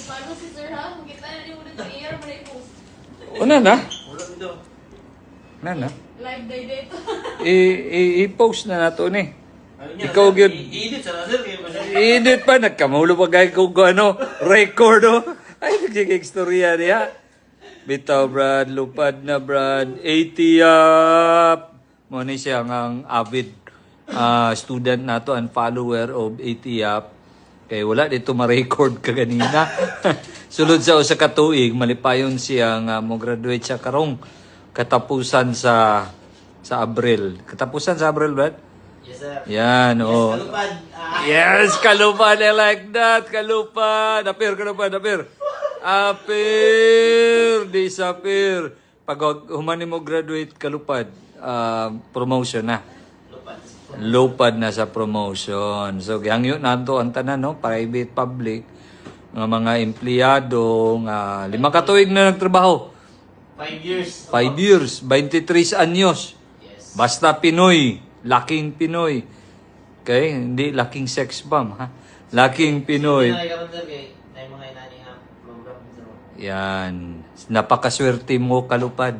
Paano si Sir ha? Kita na ni mo dito i-air mo na i-post. Una na? Wala dito. Na. Live day dito. I-post na nato ni. Ayun niya, Ikaw sir, gyud. i-edit sa sir. Kaya ba siya? I-edit pa nagkamulo pa gay kung ano, record oh. Ay nagiging istorya niya. Bitaw Brad, lupad na Brad. 80 up. Mo ni siya ang avid student nato and follower of 80 up. Kay wala dito ma-record ka ganina. Sulod sa usa ka tuig malipayon siya nga mo graduate siya karong katapusan sa Abril. Katapusan sa Abril, Brad? Yes, sir. Yan, oh. Kalupad. Yes, kalupad. I like that. Kalupad. Apir, kalupad, apir. Apir. Disappear. Pag humani mo graduate, kalupad. Promotion na. Lupad na sa promotion. So, gihangyo na ito ang tanan, no? Private, public, ng mga empleyado, nga 5 katuig na nagtrabaho. 5 years. 5 years, 23 anyos. Yes. Basta Pinoy, laking Pinoy. Okay, hindi laking sex bomb, ha? Laking Pinoy. Pinakaroon, sir, kay tayo mga inani nga program, sir. Yan. Napakaswerte mo, kalupad.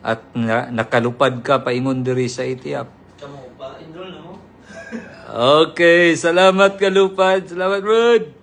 At nakalupad ka paingon diri sa Itiap. Kamu, pa-enroll na mo. Okay, salamat kalupad. Salamat, Rod.